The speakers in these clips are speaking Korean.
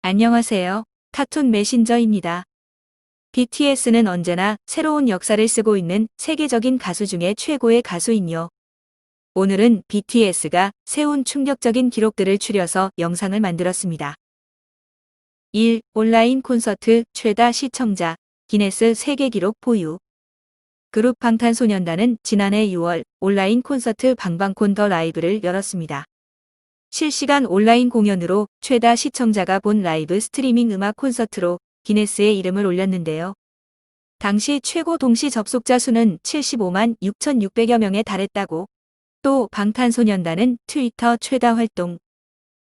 안녕하세요. 카툰 메신저입니다. BTS는 언제나 새로운 역사를 쓰고 있는 세계적인 가수 중에 최고의 가수인요. 오늘은 BTS가 세운 충격적인 기록들을 추려서 영상을 만들었습니다. 1. 온라인 콘서트 최다 시청자 기네스 세계 기록 보유. 그룹 방탄소년단은 지난해 6월 온라인 콘서트 방방콘 더 라이브를 열었습니다. 실시간 온라인 공연으로 최다 시청자가 본 라이브 스트리밍 음악 콘서트로 기네스의 이름을 올렸는데요. 당시 최고 동시 접속자 수는 75만 6,600여 명에 달했다고. 또 방탄소년단은 트위터 최다 활동,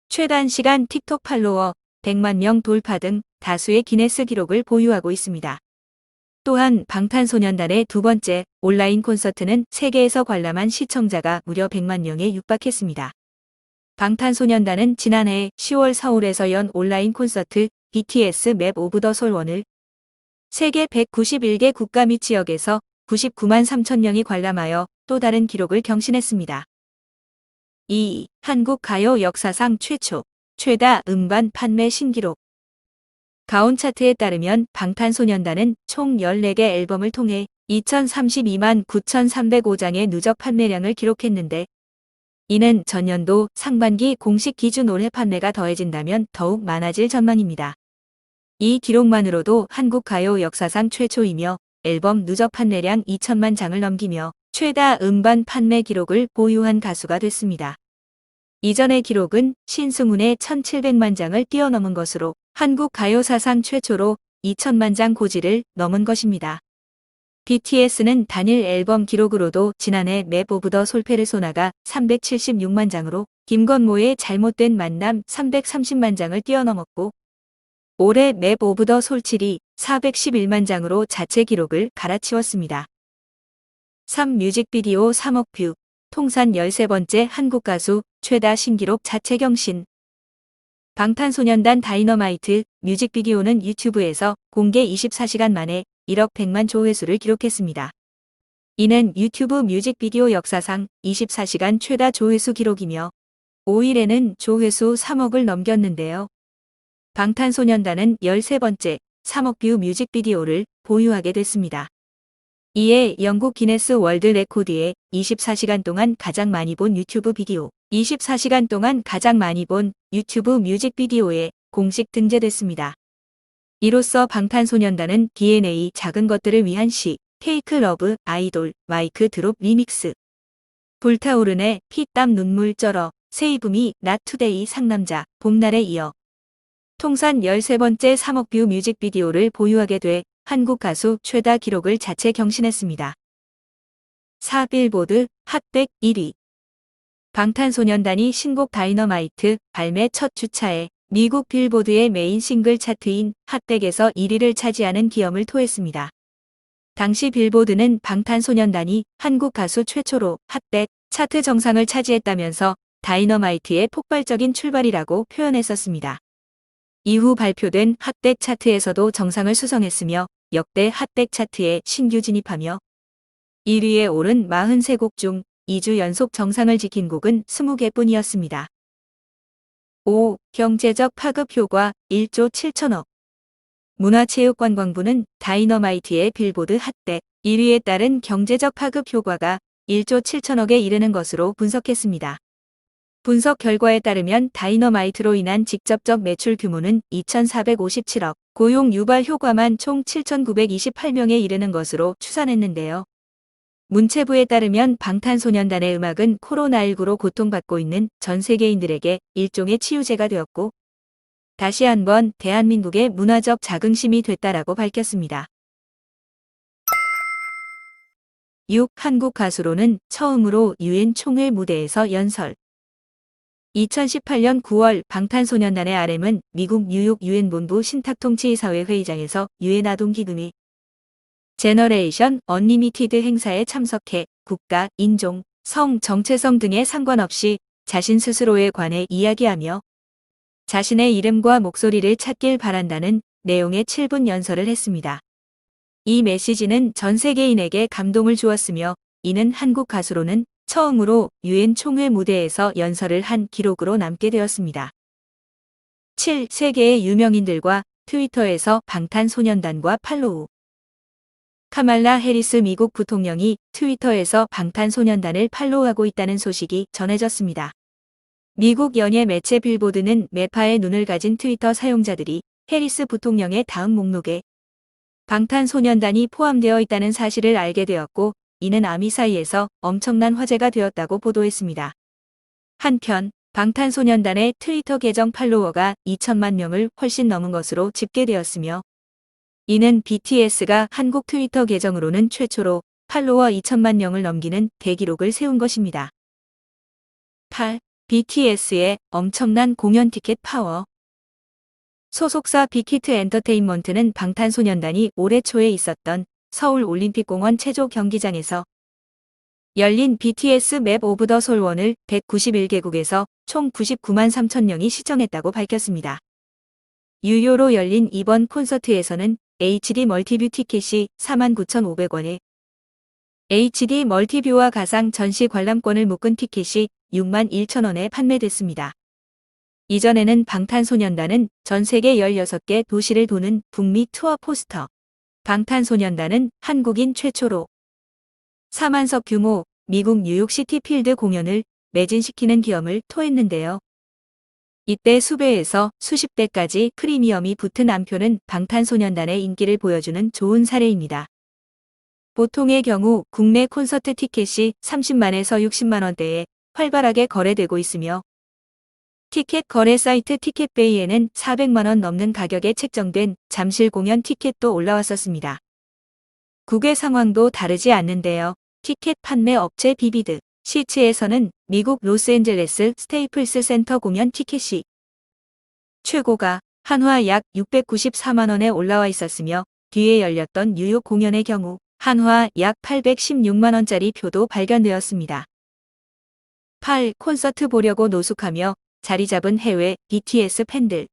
최단시간 틱톡 팔로워 100만 명 돌파 등 다수의 기네스 기록을 보유하고 있습니다. 또한 방탄소년단의 두 번째 온라인 콘서트는 세계에서 관람한 시청자가 무려 100만 명에 육박했습니다. 방탄소년단은 지난해 10월 서울에서 연 온라인 콘서트 BTS 맵 오브 더 솔 1을 세계 191개 국가 및 지역에서 99만 3천 명이 관람하여 또 다른 기록을 경신했습니다. 2. 한국 가요 역사상 최초 최다 음반 판매 신기록. 가온 차트에 따르면 방탄소년단은 총 14개 앨범을 통해 2032만 9,305장의 누적 판매량을 기록했는데, 이는 전년도 상반기 공식 기준 올해 판매가 더해진다면 더욱 많아질 전망입니다. 이 기록만으로도 한국 가요 역사상 최초이며 앨범 누적 판매량 2천만 장을 넘기며 최다 음반 판매 기록을 보유한 가수가 됐습니다. 이전의 기록은 신승훈의 1,700만 장을 뛰어넘은 것으로 한국 가요 사상 최초로 2천만 장 고지를 넘은 것입니다. BTS는 단일 앨범 기록으로도 지난해 맵 오브 더 솔 페르소나가 376만 장으로 김건모의 잘못된 만남 330만 장을 뛰어넘었고, 올해 맵 오브 더 솔 7이 411만 장으로 자체 기록을 갈아치웠습니다. 3. 뮤직비디오 3억 뷰, 통산 13번째 한국 가수 최다 신기록 자체 경신. 방탄소년단 다이너마이트 뮤직비디오는 유튜브에서 공개 24시간 만에 1억 100만 조회수를 기록했습니다. 이는 유튜브 뮤직비디오 역사상 24시간 최다 조회수 기록이며 5일에는 조회수 3억을 넘겼는데요. 방탄소년단은 13번째 3억 뷰 뮤직비디오를 보유하게 됐습니다. 이에 영국 기네스 월드 레코드에 24시간 동안 가장 많이 본 유튜브 비디오, 24시간 동안 가장 많이 본 유튜브 뮤직비디오에 공식 등재됐습니다. 이로써 방탄소년단은 DNA 작은 것들을 위한 시, 페이크 러브, 아이돌, 마이크 드롭 리믹스, 불타오르네, 피땀 눈물 쩔어, 세이브미, 나투데이 상남자, 봄날에 이어 통산 13번째 3억 뷰 뮤직비디오를 보유하게 돼 한국 가수 최다 기록을 자체 경신했습니다. 4. 빌보드 핫100 1위. 방탄소년단이 신곡 다이너마이트 발매 첫 주차에 미국 빌보드의 메인 싱글 차트인 핫100에서 1위를 차지하는 기염을 토했습니다. 당시 빌보드는 방탄소년단이 한국 가수 최초로 핫100 차트 정상을 차지했다면서 다이너마이트의 폭발적인 출발이라고 표현했었습니다. 이후 발표된 핫100 차트에서도 정상을 수성했으며 역대 핫100 차트에 신규 진입하며 1위에 오른 43곡 중 2주 연속 정상을 지킨 곡은 20개뿐이었습니다. 5. 경제적 파급 효과 1조 7천억. 문화체육관광부는 다이너마이트의 빌보드 핫100 1위에 따른 경제적 파급 효과가 1조 7천억에 이르는 것으로 분석했습니다. 분석 결과에 따르면 다이너마이트로 인한 직접적 매출 규모는 2,457억, 고용 유발 효과만 총 7,928명에 이르는 것으로 추산했는데요. 문체부에 따르면 방탄소년단의 음악은 코로나19로 고통받고 있는 전 세계인들에게 일종의 치유제가 되었고, 다시 한번 대한민국의 문화적 자긍심이 됐다라고 밝혔습니다. 6. 한국 가수로는 처음으로 유엔 총회 무대에서 연설. 2018년 9월 방탄소년단의 RM은 미국 뉴욕 유엔 본부 신탁통치사회 회의장에서 유엔 아동기금이 제너레이션 언리미티드 행사에 참석해 국가, 인종, 성, 정체성 등에 상관없이 자신 스스로에 관해 이야기하며 자신의 이름과 목소리를 찾길 바란다는 내용의 7분 연설을 했습니다. 이 메시지는 전 세계인에게 감동을 주었으며, 이는 한국 가수로는 처음으로 유엔 총회 무대에서 연설을 한 기록으로 남게 되었습니다. 7. 세계의 유명인들과 트위터에서 방탄소년단과 팔로우. 카말라 해리스 미국 부통령이 트위터에서 방탄소년단을 팔로우하고 있다는 소식이 전해졌습니다. 미국 연예 매체 빌보드는 매파의 눈을 가진 트위터 사용자들이 해리스 부통령의 다음 목록에 방탄소년단이 포함되어 있다는 사실을 알게 되었고, 이는 아미 사이에서 엄청난 화제가 되었다고 보도했습니다. 한편 방탄소년단의 트위터 계정 팔로워가 2천만 명을 훨씬 넘은 것으로 집계되었으며, 이는 BTS가 한국 트위터 계정으로는 최초로 팔로워 2천만 명을 넘기는 대기록을 세운 것입니다. 8. BTS의 엄청난 공연 티켓 파워. 소속사 빅히트 엔터테인먼트는 방탄소년단이 올해 초에 있었던 서울 올림픽공원 체조 경기장에서 열린 BTS 맵 오브 더 솔원을 191개국에서 총 99만 3천 명이 시청했다고 밝혔습니다. 유료로 열린 이번 콘서트에서는 HD 멀티뷰 티켓이 49,500원에 HD 멀티뷰와 가상 전시 관람권을 묶은 티켓이 61,000원에 판매됐습니다. 이전에는 방탄소년단은 전 세계 16개 도시를 도는 북미 투어 포스터, 방탄소년단은 한국인 최초로 4만석 규모 미국 뉴욕 시티필드 공연을 매진시키는 기염을 토했는데요. 이때 수배에서 수십 대까지 프리미엄이 붙은 암표는 방탄소년단의 인기를 보여주는 좋은 사례입니다. 보통의 경우 국내 콘서트 티켓이 30만에서 60만 원대에 활발하게 거래되고 있으며, 티켓 거래 사이트 티켓베이에는 400만 원 넘는 가격에 책정된 잠실 공연 티켓도 올라왔었습니다. 국외 상황도 다르지 않는데요. 티켓 판매 업체 비비드 시츠에서는 미국 로스앤젤레스 스테이플스 센터 공연 티켓이 최고가 한화 약 694만 원에 올라와 있었으며, 뒤에 열렸던 뉴욕 공연의 경우 한화 약 816만 원짜리 표도 발견되었습니다. 8. 콘서트 보려고 노숙하며 자리 잡은 해외 BTS 팬들.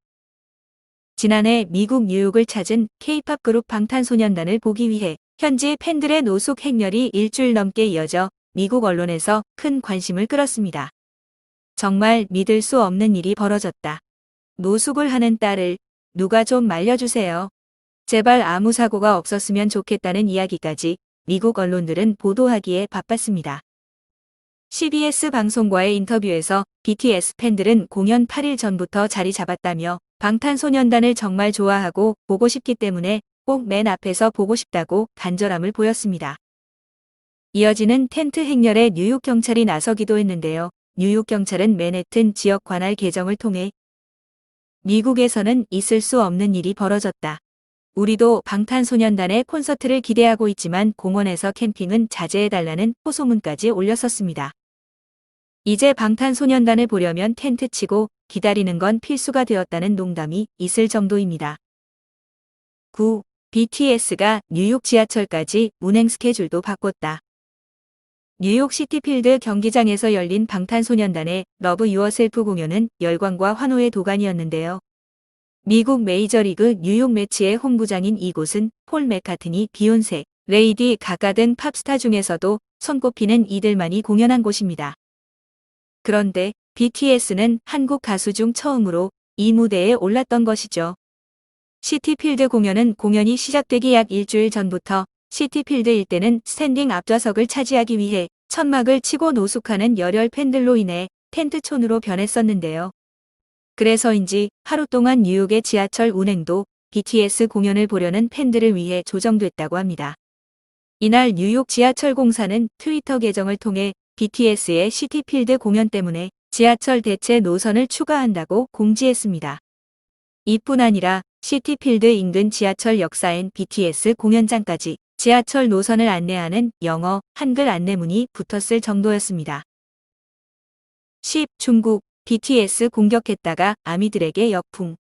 지난해 미국 뉴욕을 찾은 K-팝 그룹 방탄소년단을 보기 위해 현지 팬들의 노숙 행렬이 일주일 넘게 이어져 미국 언론에서 큰 관심을 끌었습니다. 정말 믿을 수 없는 일이 벌어졌다. 노숙을 하는 딸을 누가 좀 말려주세요. 제발 아무 사고가 없었으면 좋겠다는 이야기까지 미국 언론들은 보도하기에 바빴습니다. CBS 방송과의 인터뷰에서 BTS 팬들은 공연 8일 전부터 자리 잡았다며 방탄소년단을 정말 좋아하고 보고 싶기 때문에 꼭 맨 앞에서 보고 싶다고 간절함을 보였습니다. 이어지는 텐트 행렬에 뉴욕 경찰이 나서기도 했는데요. 뉴욕 경찰은 맨해튼 지역 관할 계정을 통해 미국에서는 있을 수 없는 일이 벌어졌다. 우리도 방탄소년단의 콘서트를 기대하고 있지만 공원에서 캠핑은 자제해달라는 호소문까지 올렸었습니다. 이제 방탄소년단을 보려면 텐트 치고 기다리는 건 필수가 되었다는 농담이 있을 정도입니다. 9. BTS가 뉴욕 지하철까지 운행 스케줄도 바꿨다. 뉴욕 시티필드 경기장에서 열린 방탄소년단의 러브 유어셀프 공연은 열광과 환호의 도가니였는데요. 미국 메이저리그 뉴욕 매치의 홈구장인 이곳은 폴 맥카트니, 비욘세, 레이디 가가 등 팝스타 중에서도 손꼽히는 이들만이 공연한 곳입니다. 그런데 BTS는 한국 가수 중 처음으로 이 무대에 올랐던 것이죠. 시티필드 공연은 공연이 시작되기 약 일주일 전부터 시티필드 일대는 스탠딩 앞좌석을 차지하기 위해 천막을 치고 노숙하는 열혈 팬들로 인해 텐트촌으로 변했었는데요. 그래서인지 하루 동안 뉴욕의 지하철 운행도 BTS 공연을 보려는 팬들을 위해 조정됐다고 합니다. 이날 뉴욕 지하철 공사는 트위터 계정을 통해 BTS의 시티필드 공연 때문에 지하철 대체 노선을 추가한다고 공지했습니다. 이뿐 아니라 시티필드 인근 지하철 역사엔 BTS 공연장까지 지하철 노선을 안내하는 영어, 한글 안내문이 붙었을 정도였습니다. 10. 중국 BTS 공격했다가 아미들에게 역풍.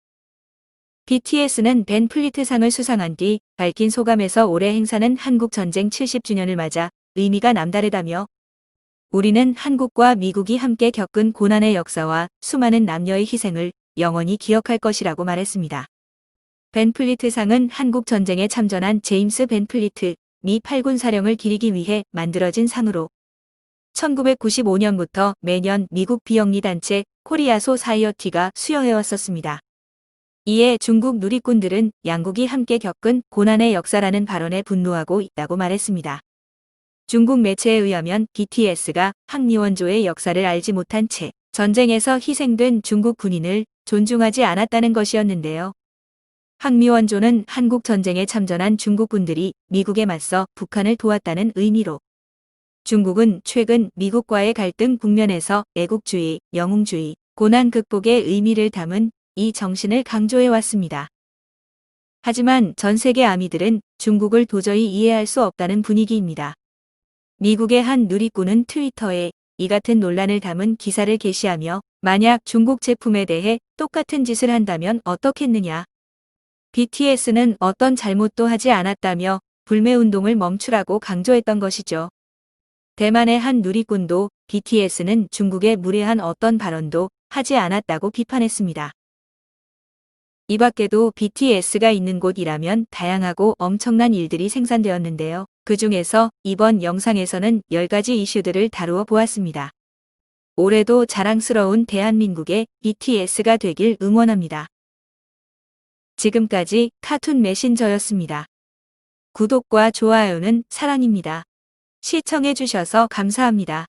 BTS는 벤 플리트상을 수상한 뒤 밝힌 소감에서 올해 행사는 한국 전쟁 70주년을 맞아 의미가 남다르다며, 우리는 한국과 미국이 함께 겪은 고난의 역사와 수많은 남녀의 희생을 영원히 기억할 것이라고 말했습니다. 벤 플리트상은 한국 전쟁에 참전한 제임스 벤 플리트 미 8군 사령을 기리기 위해 만들어진 상으로 1995년부터 매년 미국 비영리 단체 코리아 소사이어티가 수여해왔었습니다. 이에 중국 누리꾼들은 양국이 함께 겪은 고난의 역사라는 발언에 분노하고 있다고 말했습니다. 중국 매체에 의하면 BTS가 항미원조의 역사를 알지 못한 채 전쟁에서 희생된 중국 군인을 존중하지 않았다는 것이었는데요. 항미원조는 한국 전쟁에 참전한 중국군들이 미국에 맞서 북한을 도왔다는 의미로 중국은 최근 미국과의 갈등 국면에서 애국주의, 영웅주의, 고난 극복의 의미를 담은 이 정신을 강조해 왔습니다. 하지만 전 세계 아미들은 중국을 도저히 이해할 수 없다는 분위기입니다. 미국의 한 누리꾼은 트위터에 이 같은 논란을 담은 기사를 게시하며 만약 중국 제품에 대해 똑같은 짓을 한다면 어떻겠느냐. BTS는 어떤 잘못도 하지 않았다며 불매운동을 멈추라고 강조했던 것이죠. 대만의 한 누리꾼도 BTS는 중국에 무례한 어떤 발언도 하지 않았다고 비판했습니다. 이 밖에도 BTS가 있는 곳이라면 다양하고 엄청난 일들이 생산되었는데요. 그 중에서 이번 영상에서는 10가지 이슈들을 다루어 보았습니다. 올해도 자랑스러운 대한민국의 BTS가 되길 응원합니다. 지금까지 카툰 메신저였습니다. 구독과 좋아요는 사랑입니다. 시청해주셔서 감사합니다.